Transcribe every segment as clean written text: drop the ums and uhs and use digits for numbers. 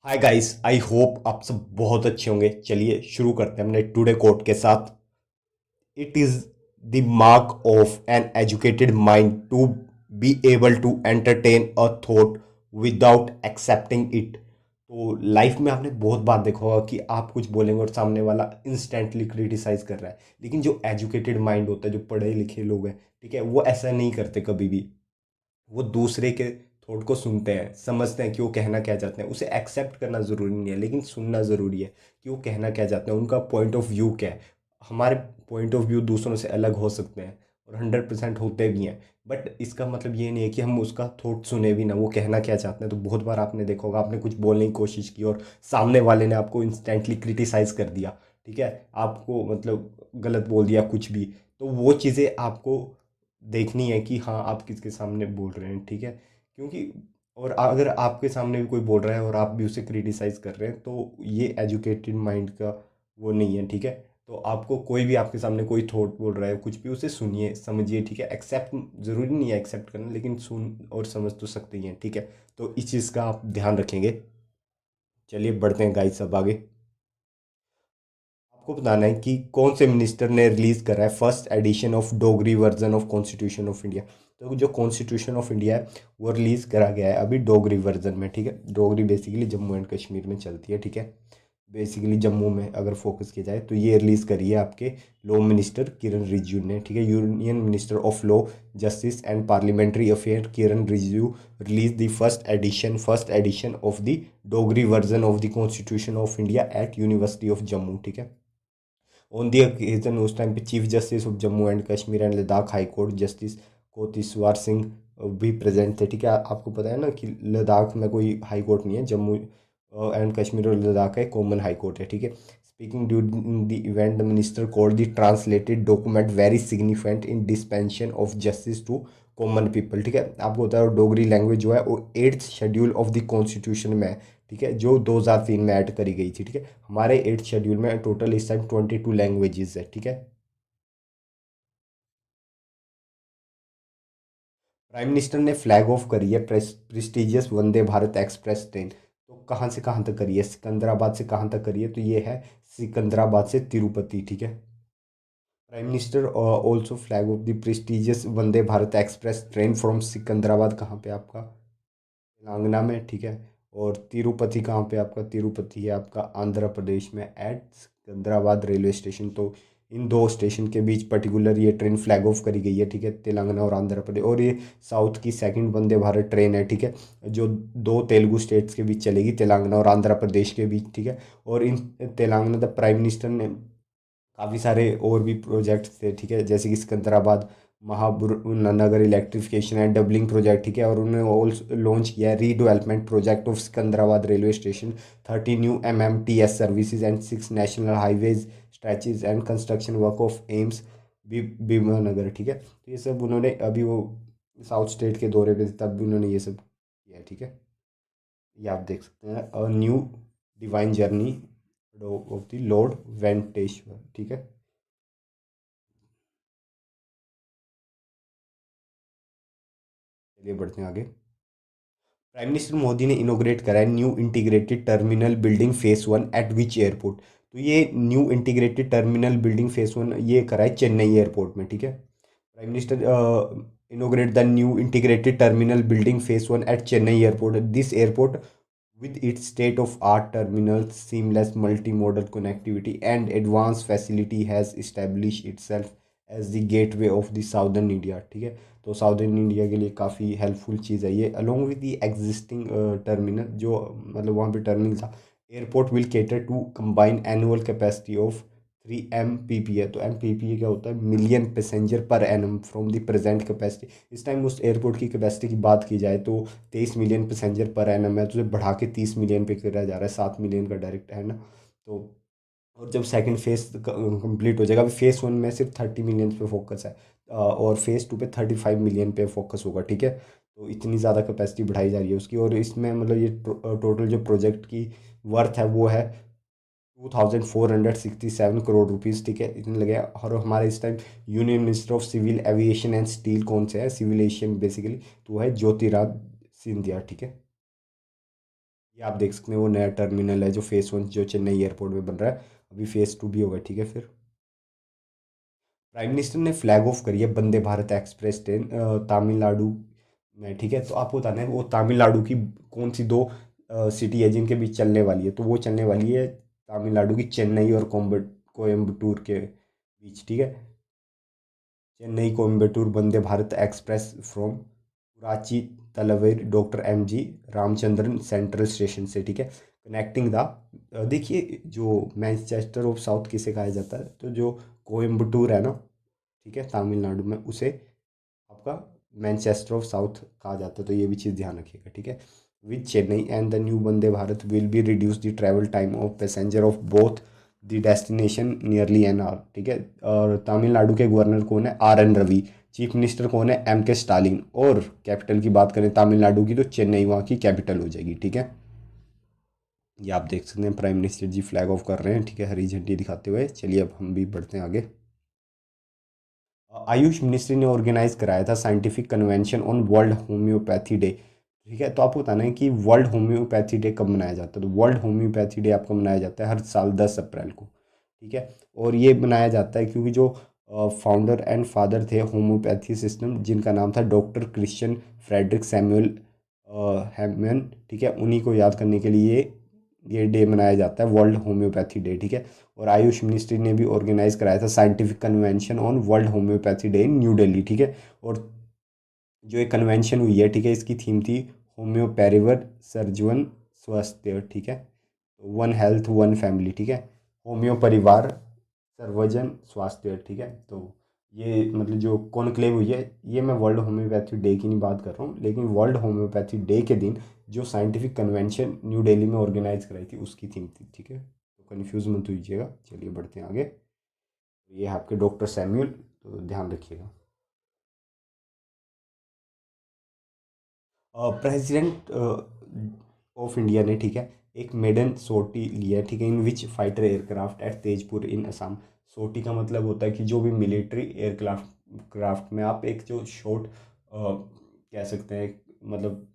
Hi guys, I hope आप सब बहुत अच्छे होंगे। चलिए शुरू करते हैं अपने टुडे कोट के साथ। It is the mark of an educated mind to be able to entertain a thought without accepting it. तो लाइफ में आपने बहुत बार देखा होगा कि आप कुछ बोलेंगे और सामने वाला इंस्टेंटली क्रिटिसाइज कर रहा है, लेकिन जो एजुकेटेड माइंड होता है, जो पढ़े लिखे लोग हैं, ठीक है, वो ऐसा नहीं करते कभी भी। वो दूसरे के थॉट को सुनते हैं, समझते हैं कि वो कहना क्या चाहते हैं। उसे एक्सेप्ट करना ज़रूरी नहीं है, लेकिन सुनना ज़रूरी है कि वो कहना क्या चाहते हैं, उनका पॉइंट ऑफ व्यू क्या है। हमारे पॉइंट ऑफ व्यू दूसरों से अलग हो सकते हैं और 100% होते भी हैं। बट इसका मतलब ये नहीं है कि हम उसका थॉट सुने भी ना, वो कहना क्या चाहते हैं। तो बहुत बार आपने देखा होगा, आपने कुछ बोलने की कोशिश की और सामने वाले ने आपको इंस्टेंटली क्रिटिसाइज कर दिया, ठीक है, आपको मतलब गलत बोल दिया कुछ भी। तो वो चीज़ें आपको देखनी है कि हाँ, आप किसके सामने बोल रहे हैं, ठीक है। क्योंकि और अगर आपके सामने भी कोई बोल रहा है और आप भी उसे क्रिटिसाइज कर रहे हैं, तो ये एजुकेटेड माइंड का वो नहीं है, ठीक है। तो आपको कोई भी आपके सामने कोई थॉट बोल रहा है, कुछ भी, उसे सुनिए, समझिए, ठीक है। एक्सेप्ट ज़रूरी नहीं है एक्सेप्ट करना, लेकिन सुन और समझ तो सकते ही हैं, ठीक है। तो इस चीज़ का आप ध्यान रखेंगे। चलिए बढ़ते हैं गाइस सब आगे। आपको बताना है कि कौन से मिनिस्टर ने रिलीज करा है first edition of Dogri version of constitution of India. तो जो कॉन्स्टिट्यूशन ऑफ इंडिया है वो रिलीज करा गया है अभी डोगरी वर्जन में, ठीक है। डोगरी बेसिकली जम्मू एंड कश्मीर में चलती है, ठीक है। बेसिकली जम्मू में अगर फोकस किया जाए तो ये रिलीज करी है आपके लॉ मिनिस्टर किरण रिजिजू ने, ठीक है। Union minister of law, justice and parliamentary affair Kiren Rijiju release the first edition of the Dogri version of the constitution of India at university of Jammu, ठीक है। ऑन दी ओकेजन उस टाइम पे chief justice of Jammu and Kashmir and Ladakh high court justice Koteshwar Singh भी present थे, ठीक है। आपको पता है ना कि लद्दाख में कोई हाई कोर्ट नहीं है, जम्मू एंड कश्मीर और लद्दाख का एक कॉमन हाई कोर्ट है, ठीक है। Speaking during the event the minister called the translated document very significant in dispensation of justice to common people, ठीक है। आपको बता रहा डोगरी लैंग्वेज जो है वो 8th schedule of the constitution में है, ठीक है, जो 2003 में ऐड करी गई थी, ठीक है। हमारे 8th शेड्यूल में टोटल इस टाइम 22 लैंग्वेजेस है, ठीक है। प्राइम मिनिस्टर ने फ्लैग ऑफ करी है प्रेस्टिजियस वंदे भारत एक्सप्रेस ट्रेन। तो कहाँ से कहाँ तक करी है, सिकंदराबाद से कहाँ तक करी है, तो ये है सिकंदराबाद से तिरुपति, ठीक है। Prime minister also flag of the prestigious Vande Bharat express train from Secunderabad, कहाँ पे आपका, तेलंगाना में, ठीक है। और तिरुपति कहाँ पे आपका, तिरुपति है आपका आंध्र प्रदेश में एट सिकंदराबाद रेलवे स्टेशन। तो इन दो स्टेशन के बीच पर्टिकुलर ये ट्रेन फ्लैग ऑफ करी गई है, ठीक है, तेलंगाना और आंध्र प्रदेश। और ये साउथ की सेकंड वंदे भारत ट्रेन है, ठीक है, जो दो तेलुगु स्टेट्स के बीच चलेगी, तेलंगाना और आंध्र प्रदेश के बीच, ठीक है। और इन तेलंगाना द प्राइम मिनिस्टर ने काफ़ी सारे और भी प्रोजेक्ट्स थे, ठीक है, जैसे कि सिकंदराबाद महानगर इलेक्ट्रिफिकेशन एंड डबलिंग प्रोजेक्ट, ठीक है। और उन्होंने ऑल्सो लॉन्च किया है redevelopment project of Secunderabad railway station, 30 new MMTS services and 6 national highways stretches and construction work of AIIMS Bibinagar, ठीक है। तो ये सब उन्होंने अभी वो साउथ स्टेट के दौरे पे थे, तब भी उन्होंने ये सब किया है, ठीक है। ये आप देख सकते हैं a new divine journey of the lord Venkateshwara, ठीक है। चलिए बढ़ते हैं आगे। प्राइम मिनिस्टर मोदी ने इनोग्रेट करा है new integrated terminal building phase 1 at which airport. तो ये new integrated terminal building phase 1 ये करा है चेन्नई एयरपोर्ट में, ठीक है। Prime minister inaugurate the new integrated terminal building phase 1 at Chennai airport. This airport with its state of art terminals, seamless multimodal connectivity, and advanced facility has established itself as the gateway of the southern India, ठीक है। तो southern India के लिए काफ़ी helpful चीज़ है ये, along with the existing terminal, जो मतलब वहाँ पे टर्मिनल था। Airport will cater to combine annual capacity of 3 MPP है। तो MPP क्या होता है, million passenger per annum from the present capacity. इस टाइम उस एयरपोर्ट की कैपेसिटी की बात की जाए तो 23 मिलियन पैसेंजर पर एनम है, तो उसे बढ़ा के 30 मिलियन पे करा जा रहा है, 7 मिलियन का डायरेक्ट है ना। तो और जब सेकंड फेज कंप्लीट हो जाएगा, अभी फेज 1 में सिर्फ 30 मिलियन पे फोकस है, और फेज 2 पे 35 मिलियन पे फोकस होगा, ठीक है। तो इतनी ज़्यादा कैपेसिटी बढ़ाई जा रही है उसकी। और इसमें मतलब ये टोटल जो प्रोजेक्ट की वर्थ है वो है 2467 करोड़ रुपीज़, ठीक है, इतने लगे हैं। और हमारे इस time union minister of civil aviation and steel कौन से है, सिविल एशियन बेसिकली, तो वो है ज्योतिराज सिंधिया, ठीक है। ये आप देख सकते हैं वो नया टर्मिनल है जो फेज़ 1 जो चेन्नई एयरपोर्ट में बन रहा है। अभी फेज़ 2 भी होगा, ठीक है। फिर प्राइम मिनिस्टर ने फ्लैग ऑफ करी है वंदे भारत एक्सप्रेस ट्रेन तमिलनाडु में, ठीक है। तो आपको बताना है वो तमिलनाडु की कौन सी दो सिटी है जिनके बीच चलने वाली है। तो वो चलने वाली है तमिलनाडु की चेन्नई और कोयम्बटूर के बीच, ठीक है। Chennai Coimbatore Vande Bharat express from Puratchi Thalaivar doctor M G Ramachandran central station से, ठीक है, कनेक्टिंग द देखिए जो मैनचेस्टर ऑफ साउथ किसे कहा जाता है, तो जो कोयम्बटूर है ना, ठीक है, तमिलनाडु में, उसे आपका मैनचेस्टर ऑफ साउथ कहा जाता है। तो ये भी चीज़ ध्यान रखिएगा, ठीक है। With Chennai and the new Vande Bharat will be reduce the travel time of passenger of both the destination nearly an hour, ठीक है। और तमिलनाडु के गवर्नर कौन है, R N Ravi. Chief minister कौन है, एम के स्टालिन। और कैपिटल की बात करें तमिलनाडु की, तो चेन्नई वहाँ की कैपिटल हो जाएगी, ठीक है। ये आप देख सकते हैं prime minister ji flag off कर रहे हैं, ठीक है, हरी झंडी दिखाते हुए। चलिए अब हम भी बढ़ते हैं आगे। आयुष मिनिस्ट्री ने ऑर्गेनाइज कराया था scientific convention on world homeopathy day, ठीक है। तो आपको बताना है कि वर्ल्ड होम्योपैथी डे कब मनाया जाता है। तो वर्ल्ड होम्योपैथी डे आपका मनाया जाता है हर साल 10 अप्रैल को, ठीक है। और ये मनाया जाता है क्योंकि जो फाउंडर एंड फादर थे होम्योपैथी सिस्टम, जिनका नाम था डॉक्टर क्रिश्चियन फ्रेडरिक सैमुअल हैमन, ठीक है, उन्हीं को याद करने के लिए ये डे मनाया जाता है, वर्ल्ड होम्योपैथी डे, ठीक है। और आयुष मिनिस्ट्री ने भी ऑर्गेनाइज कराया था scientific convention on world homeopathy day in new Delhi, ठीक है। और जो एक कन्वेंशन हुई है, ठीक है, इसकी थीम थी होम्योपैरिवर सर्जुअन स्वास्थ्य, ठीक है। वन हेल्थ वन फैमिली, ठीक है। होम्यो परिवार सर्वजन स्वास्थ्य, ठीक है। तो ये मतलब जो कॉन्क्लेव हुई है, ये मैं वर्ल्ड होम्योपैथी डे की नहीं बात कर रहा हूँ, लेकिन वर्ल्ड होम्योपैथी डे के दिन जो साइंटिफिक कन्वेंशन न्यू दिल्ली में ऑर्गेनाइज कराई थी उसकी थीम थी, ठीक है। तो कन्फ्यूज मत होइएगा। चलिए बढ़ते हैं आगे। ये है आपके डॉक्टर सैमुअल, तो ध्यान रखिएगा। प्रेसिडेंट ऑफ इंडिया ने, ठीक है, एक मेडन सोटी लिया है, ठीक है, इन विच फाइटर एयरक्राफ्ट एट तेजपुर इन असम। सोटी का मतलब होता है कि जो भी मिलिट्री एयरक्राफ्ट क्राफ्ट में आप एक जो शॉर्ट कह सकते हैं, मतलब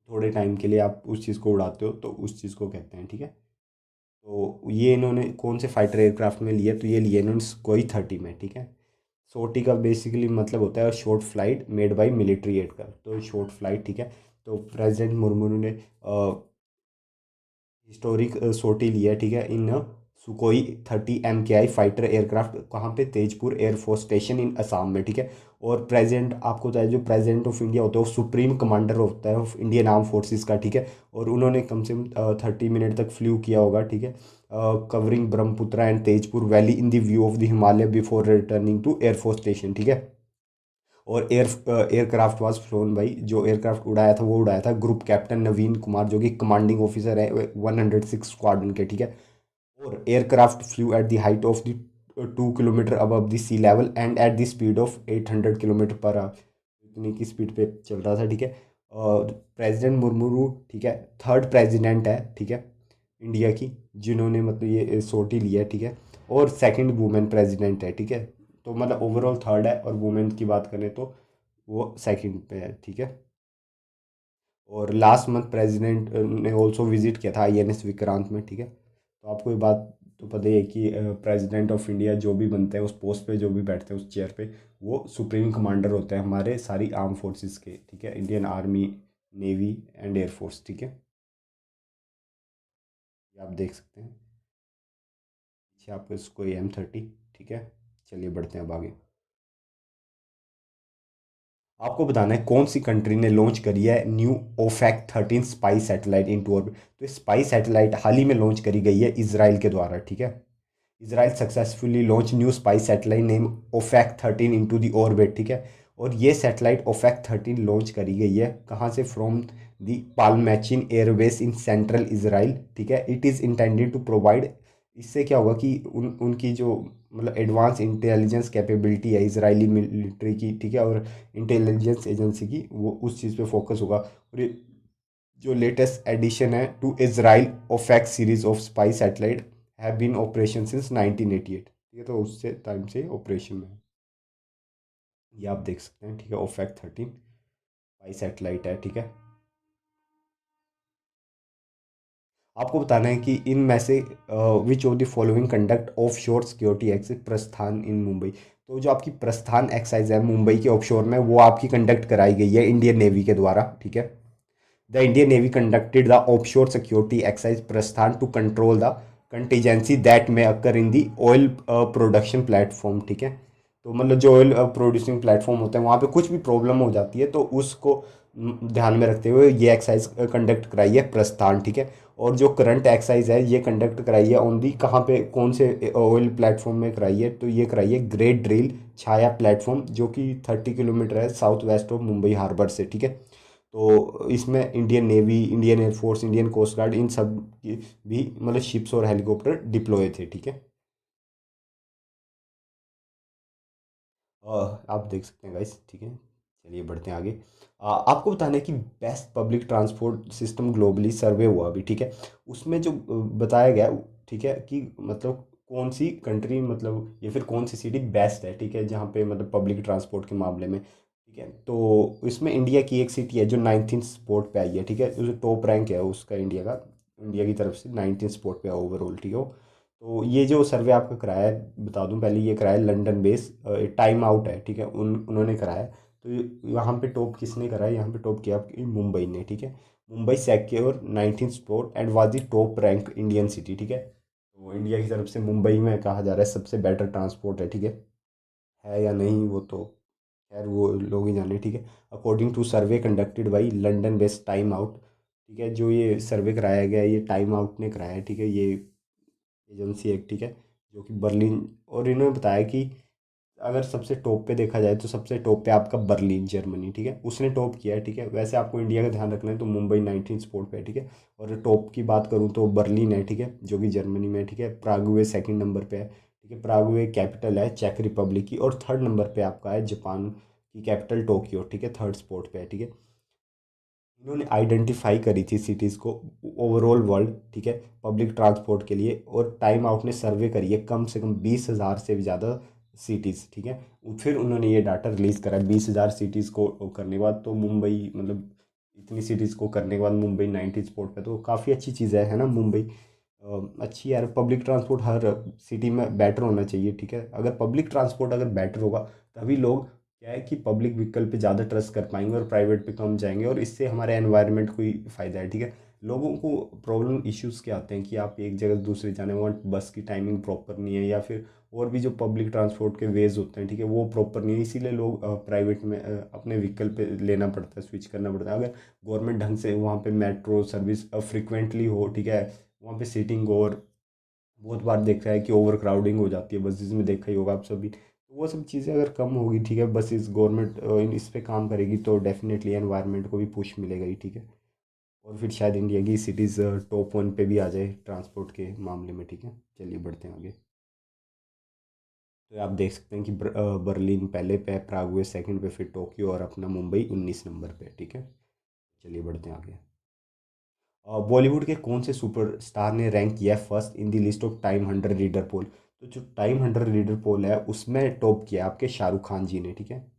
थोड़े टाइम के लिए आप उस चीज़ को उड़ाते हो, तो उस चीज़ को कहते हैं, ठीक है। तो ये इन्होंने कौन से फाइटर एयरक्राफ्ट में लिया, तो ये लिया इन्होंने Sukhoi 30 में, ठीक है। सोटी का बेसिकली मतलब होता है short flight made by military aircraft, तो शॉर्ट फ्लाइट, ठीक है। तो प्रेसिडेंट मुर्मू ने हिस्टोरिक सोटी लिया, ठीक है, इन Sukhoi 30 MKI फाइटर एयरक्राफ्ट, कहाँ पे, तेजपुर एयरफोर्स स्टेशन इन असम में, ठीक है। और प्रेसिडेंट आपको बताया, जो प्रेसिडेंट ऑफ इंडिया होता है वो सुप्रीम कमांडर होता है ऑफ इंडियन आर्म फोर्सेस का, ठीक है। और उन्होंने कम से कम 30 मिनट तक फ्लू किया होगा, ठीक है, covering Brahmaputra and Tezpur valley in the view of the Himalaya before returning to air force station, ठीक है। और एयरक्राफ्ट वाज फ्लोन बाई, जो एयरक्राफ्ट उड़ाया था वो उड़ाया था ग्रुप कैप्टन नवीन कुमार, जो कि कमांडिंग ऑफिसर है 106 स्क्वाड्रन के, ठीक है। और aircraft flew at the height of the 2 kilometre above the sea level and at the speed of 800 kilometre per hour, इतनी की स्पीड पे चल रहा था, ठीक है। और प्रेसिडेंट मुर्मू, ठीक है, थर्ड प्रेसिडेंट है, ठीक है, इंडिया की, जिन्होंने मतलब ये सोटी लिया है, ठीक है। और सेकंड वुमेन प्रेसिडेंट है, ठीक है। तो मतलब ओवरऑल थर्ड है, और वुमेन की बात करें तो वो सेकंड पे है, ठीक है। और लास्ट मंथ प्रेसिडेंट ने ऑल्सो विजिट किया था INS विक्रांत में, ठीक है। तो आपको ये बात तो पता ही है कि प्रेसिडेंट ऑफ इंडिया जो भी बनते हैं उस पोस्ट पे, जो भी बैठते हैं उस चेयर पे, वो सुप्रीम कमांडर होते हैं हमारे सारी आर्म फोर्सेस के, ठीक है, Indian army, navy and air force, ठीक है। ये आप देख सकते हैं पीछे आपको इसको M30, ठीक है। चलिए बढ़ते हैं अब आगे। आपको बताना है कौन सी कंट्री ने लॉन्च करी है new OFAC-13 spy satellite in orbit. तो स्पाई सैटेलाइट हाल ही में लॉन्च करी गई है इसराइल के द्वारा, ठीक है। Israel successfully launch new spy satellite name OFAC-13 into the orbit, ठीक है। और ये सैटेलाइट OFAC-13 लॉन्च करी गई है कहाँ से, from the Palmachim airbase in central Israel, ठीक है। It is intended to provide, इससे क्या होगा कि उनकी जो मतलब एडवांस इंटेलिजेंस कैपेबिलिटी है इसराइली मिलिट्री की, ठीक है, और इंटेलिजेंस एजेंसी की, वो उस चीज़ पे फोकस होगा। और ये जो लेटेस्ट एडिशन है to Israel OFAC series of spy satellite have been operation since 1988, ठीक है। तो उससे टाइम से ऑपरेशन में है, ये आप देख सकते हैं, ठीक है। OFAC-13 स्पाई सैटेलाइट है, ठीक है। आपको बताना है कि इनमें से which of the following conduct of शोर सिक्योरिटी एक्साइज प्रस्थान इन मुंबई। तो जो आपकी प्रस्थान एक्साइज है मुंबई के ऑफशोर में, वो आपकी कंडक्ट कराई गई है इंडियन नेवी के द्वारा, ठीक है। The Indian navy conducted the offshore security exercise Prasthan to control the contingency that may occur in the oil production platform, ठीक है। तो मतलब जो ऑयल प्रोड्यूसिंग प्लेटफॉर्म होते हैं वहाँ पे कुछ भी प्रॉब्लम हो जाती है तो उसको ध्यान में रखते हुए ये एक्साइज कंडक्ट कराई है प्रस्थान, ठीक है। और जो करंट एक्साइज है ये कंडक्ट कराई है ऑन दी कहाँ पे, कौन से ऑयल प्लेटफॉर्म में कराई है, तो ये कराई है ग्रेट ड्रिल छाया प्लेटफॉर्म, जो कि 30 किलोमीटर है south west of Mumbai harbour से, ठीक है। तो इसमें Indian navy, Indian air force, Indian coast guard, इन सब की भी मतलब शिप्स और हेलीकॉप्टर डिप्लॉय थे, ठीक है। आप देख सकते हैं गाइस, ठीक है। चलिए बढ़ते हैं आगे। आपको बताना है कि best public transport system globally survey हुआ अभी, ठीक है। उसमें जो बताया गया, ठीक है, कि मतलब कौन सी कंट्री मतलब या फिर कौन सी सिटी बेस्ट है, ठीक है, जहाँ पे मतलब पब्लिक ट्रांसपोर्ट के मामले में, ठीक है। तो इसमें इंडिया की एक सिटी है जो 19th स्पॉट पे आई है, ठीक है। जो टॉप रैंक है उसका इंडिया का, इंडिया की तरफ से 19th स्पॉट पे है ओवरऑल, ठीक है। तो ये जो सर्वे आपका कराया है, बता दूं पहले, ये कराया है लंदन बेस, टाइम आउट है, ठीक है, उन्होंने कराया है। तो यहाँ पे टॉप किसने कराया, यहाँ पे टॉप किया आपकी मुंबई ने, ठीक है। Mumbai secure 19th spot and was the top rank Indian city, ठीक है। तो इंडिया की तरफ से मुंबई में कहा जा रहा है सबसे बेटर ट्रांसपोर्ट है या नहीं वो तो खैर वो लोग ही जाने, ठीक है। According to survey conducted by London based Time Out, ठीक है, जो ये सर्वे कराया गया है ये टाइम आउट ने कराया है, ठीक है। ये एजेंसी है, ठीक है, जो कि बर्लिन, और इन्होंने बताया कि अगर सबसे टॉप पे देखा जाए तो सबसे टॉप पे आपका बर्लिन जर्मनी, ठीक है, उसने टॉप किया है, ठीक है। वैसे आपको इंडिया का ध्यान रखना है तो मुंबई 19 स्पॉट पे है, ठीक है। और टॉप की बात करूँ तो बर्लिन है, ठीक है, जो कि जर्मनी में है, ठीक है। प्रागवे सेकंड नंबर पे है, ठीक है। प्रागवे कैपिटल है चेक रिपब्लिक की। और थर्ड नंबर पे आपका है जापान की कैपिटल टोक्यो, ठीक है, थर्ड स्पॉट पे है, ठीक है। इन्होंने आइडेंटिफाई करी थी सिटीज़ को ओवरऑल वर्ल्ड, ठीक है, पब्लिक ट्रांसपोर्ट के लिए। और टाइम आउट ने सर्वे करी है कम से कम 20,000 से भी ज़्यादा सिटीज़, ठीक है। फिर उन्होंने ये डाटा रिलीज़ करा 20,000 सिटीज़ को करने के बाद, तो मुंबई मतलब इतनी सिटीज़ को करने के बाद मुंबई 90 स्पॉट पे, तो काफ़ी अच्छी चीज़ है ना मुंबई। अच्छी यार, पब्लिक ट्रांसपोर्ट हर सिटी में बेटर होना चाहिए, ठीक है। अगर पब्लिक ट्रांसपोर्ट अगर बेटर होगा तभी लोग क्या है कि पब्लिक व्हीकल पे ज़्यादा ट्रस्ट कर पाएंगे और प्राइवेट पे कम जाएंगे, और इससे हमारे एनवायरनमेंट को ही फ़ायदा है, ठीक है। लोगों को प्रॉब्लम इश्यूज़ क्या आते हैं कि आप एक जगह से दूसरी जाने, वहाँ बस की टाइमिंग प्रॉपर नहीं है, या फिर और भी जो पब्लिक ट्रांसपोर्ट के वेज होते हैं, ठीक है, वो प्रॉपर नहीं है, इसीलिए लोग प्राइवेट में अपने व्हीकल पे लेना पड़ता है, स्विच करना पड़ता है। अगर गवर्नमेंट ढंग से वहाँ पे मेट्रो सर्विस फ्रिक्वेंटली हो, ठीक है, वहाँ पे सीटिंग, और बहुत बार देखा है कि ओवर क्राउडिंग हो जाती है बसेस में, देखा ही होगा आप सभी। तो वो सब चीज़ें अगर कम होगी, ठीक है, बसेस गवर्नमेंट इन इस पे काम करेगी तो डेफिनेटली एनवायरनमेंट को भी पुश मिलेगा ही, ठीक है। और फिर शायद इंडिया की सिटीज़ टॉप वन पे भी आ जाए ट्रांसपोर्ट के मामले में, ठीक है। चलिए बढ़ते हैं आगे। तो आप देख सकते हैं कि बर्लिन पहले पे है, प्रागवे सेकंड पे, फिर टोक्यो, और अपना मुंबई 19 नंबर पे, ठीक है। चलिए बढ़ते हैं आगे। बॉलीवुड के कौन से सुपरस्टार ने रैंक किया है first in the list of Time 100 reader poll. तो जो टाइम 100 रीडर पोल है उसमें टॉप किया है आपके शाहरुख खान जी ने, ठीक है।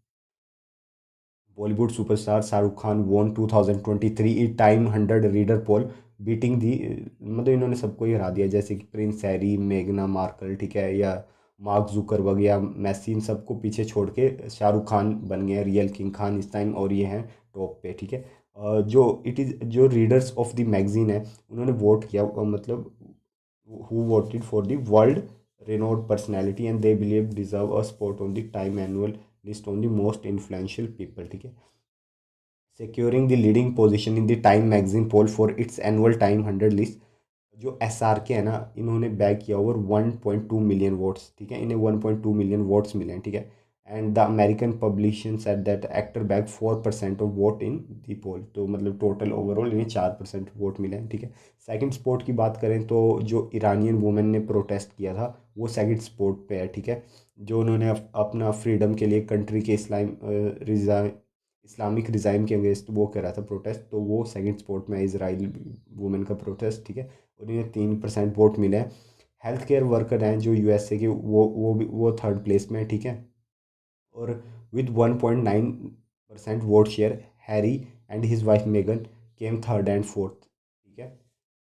बॉलीवुड सुपरस्टार शाहरुख खान वॉन 2023 ई टाइम 100 रीडर पोल, बीटिंग दी, मतलब इन्होंने सबको ही हरा दिया, जैसे कि प्रिंस हैरी, मेगना मार्कल, ठीक है, या मार्क जुकरबर्ग या मैसी, इन सबको पीछे छोड़ के शाहरुख खान बन गए रियल किंग खान इस टाइम, और ये हैं टॉप पे, ठीक है। जो इट इज़ जो रीडर्स ऑफ द मैगजीन है उन्होंने वोट किया, मतलब who voted for the world renowned personality and they believe deserve a spot on the time annual list on the most influential people, ठीक है। securing the leading position in the time magazine poll for its annual time 100 list, जो S R के है ना, इन्होंने back किया over 1.2 million votes, ठीक है, इन्हें 1.2 मिलियन वोट्स मिले हैं, ठीक है। And the American publication said that actor back 4% of vote in the poll, तो मतलब टोटल ओवरऑल इन्हें 4% वोट मिले हैं, ठीक है। सेकंड स्पोर्ट की बात करें तो जो इरानियन वुमेन ने प्रोटेस्ट किया था वो सेकंड स्पोर्ट पे है, ठीक है। जो उन्होंने अपना फ्रीडम के लिए कंट्री के इस्लामिक रिजाइम के अगेंस्ट वो कर रहा था प्रोटेस्ट, तो वो सेकंड स्पोर्ट में इसराइल वुमेन का प्रोटेस्ट, ठीक है। और इन्हें 3% वोट मिले हैं। हेल्थ केयर वर्कर हैं जो यूएसए के, वो थर्ड प्लेस में है, ठीक है। और with 1.9% vote share, Harry and his wife Megan came third and fourth, ठीक है।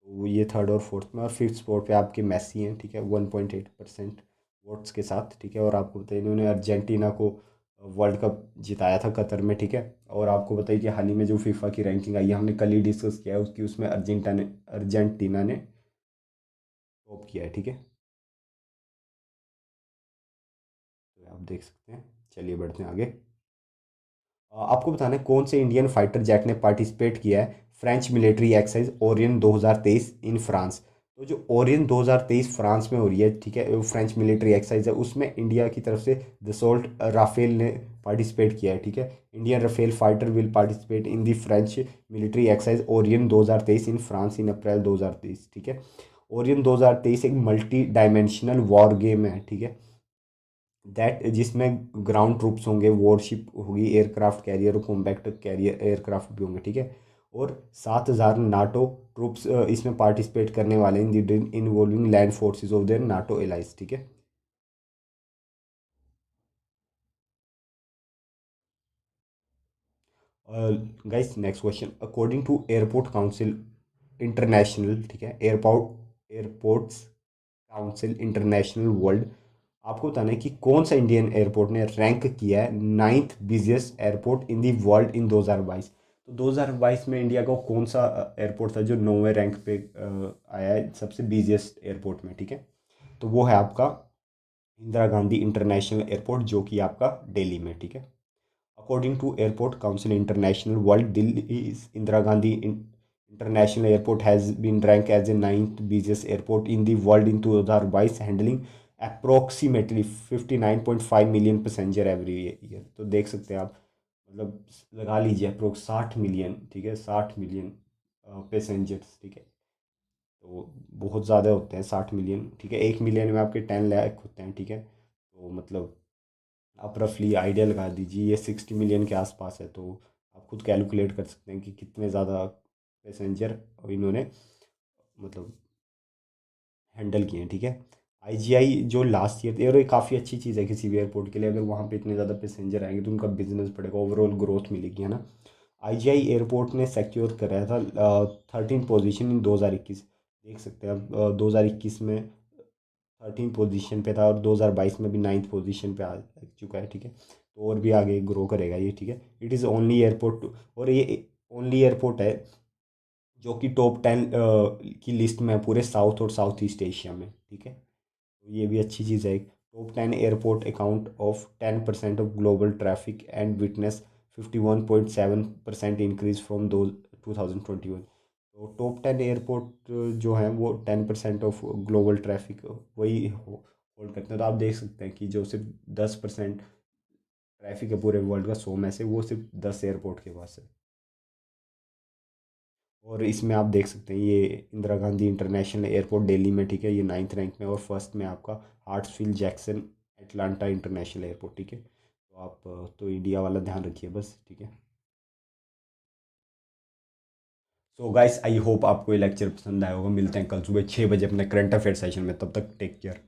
तो ये थर्ड और फोर्थ में, और फिफ्थ स्पॉट पे आपके मेसी हैं, ठीक है, 1.8% वोट्स के साथ, ठीक है। और आपको बताइए इन्होंने अर्जेंटीना को वर्ल्ड कप जिताया था कतर में, ठीक है। और आपको बताइए कि हाल ही में जो फीफा की रैंकिंग आई है, हमने कल ही डिस्कस किया है उसकी, उसमें अर्जेंटीना ने टॉप किया है, ठीक है। तो आप देख सकते हैं। चलिए बढ़ते हैं आगे। आपको बताना है कौन से इंडियन फाइटर जेट ने पार्टिसिपेट किया है French military exercise Orion 2023 in France. तो जो ओरियन 2023 फ्रांस में हो रही है, ठीक है, वो फ्रेंच मिलिट्री एक्सरसाइज है, उसमें इंडिया की तरफ से दसोल्ट राफेल ने पार्टिसिपेट किया है, ठीक है। Indian Rafale fighter will participate in the French military exercise Orion 2023 in France in April 2023, ठीक है। ओरियन 2023 एक मल्टी डायमेंशनल वॉर गेम है, ठीक है, दैट जिसमें ग्राउंड ट्रूप्स होंगे, वॉरशिप होगी, एयरक्राफ्ट कैरियर और कॉम्बैक्ट कैरियर एयरक्राफ्ट भी होंगे, ठीक है। और 7,000 नाटो ट्रूप्स इसमें पार्टिसिपेट करने वाले हैं in the involving land forces of their NATO allies, ठीक है। Guys next question, according to airport council international, ठीक है, एयरपोर्ट्स काउंसिल इंटरनेशनल वर्ल्ड, आपको बताना है कि कौन सा इंडियन एयरपोर्ट ने रैंक किया है ninth busiest airport in the world in 2022। तो 2022 में इंडिया का कौन सा एयरपोर्ट था जो 9वें रैंक पे आया है सबसे बिजिएस्ट एयरपोर्ट में, ठीक है। तो वो है आपका इंदिरा गांधी इंटरनेशनल एयरपोर्ट, जो कि आपका दिल्ली में, ठीक है। According to Airport Council International World, Delhi's Indira Gandhi International Airport has been ranked as the ninth busiest airport in the world in 2022, handling approximately 59.5 million passenger every year। तो देख सकते हैं आप, मतलब लगा लीजिए अप्रोक्स 60 मिलियन, ठीक है, 60 मिलियन पैसेंजर्स, ठीक है। तो बहुत ज़्यादा होते हैं 60 मिलियन, ठीक है। 1 मिलियन में आपके 10 लाख होते हैं, ठीक है। तो मतलब आप रफली आइडिया लगा दीजिए, ये 60 मिलियन के आसपास है, तो आप खुद कैलकुलेट कर सकते हैं कि कितने ज़्यादा पैसेंजर इन्होंने मतलब हैंडल किए हैं, ठीक है। आईजीआई जो लास्ट ईयर थी, और ये काफ़ी अच्छी चीज़ है किसी भी एयरपोर्ट के लिए, अगर वहाँ पे इतने ज़्यादा पैसेंजर आएंगे तो उनका बिजनेस बढ़ेगा, ओवरऑल ग्रोथ मिलेगी, है ना। आईजीआई एयरपोर्ट ने सिक्योर कराया था 13 पोजीशन इन 2021। देख सकते हैं आप 2021 में 13 पोजीशन पे था, और 2022 में भी 9th पोजीशन पे आ चुका है, ठीक है। तो और भी आगे ग्रो करेगा ये, ठीक है। इट इज़ ओनली एयरपोर्ट, और ये ओनली एयरपोर्ट है जो कि टॉप 10 की लिस्ट में है पूरे साउथ और साउथ ईस्ट एशिया में, ठीक है। तो ये भी अच्छी चीज़ है। Top 10 airport account of 10% of global traffic and witness 51.7% increase from दो 2021। तो टॉप 10 एयरपोर्ट जो हैं वो 10% ऑफ ग्लोबल ट्रैफिक वही होल्ड करते हैं। तो आप देख सकते हैं कि जो सिर्फ 10% ट्रैफिक है पूरे वर्ल्ड का 100 में से, वो सिर्फ 10 एयरपोर्ट के पास है। और इसमें आप देख सकते हैं ये इंदिरा गांधी इंटरनेशनल एयरपोर्ट दिल्ली में, ठीक है, ये 9th रैंक में, और फर्स्ट में आपका हार्ट्सफील्ड जैक्सन एटलांटा इंटरनेशनल एयरपोर्ट, ठीक है। तो आप तो इंडिया वाला ध्यान रखिए बस, ठीक है। सो गाइस आई होप आपको ये लेक्चर पसंद आया होगा। मिलते हैं कल सुबह 6 बजे अपने करंट अफेयर सेशन में, तब तक टेक केयर।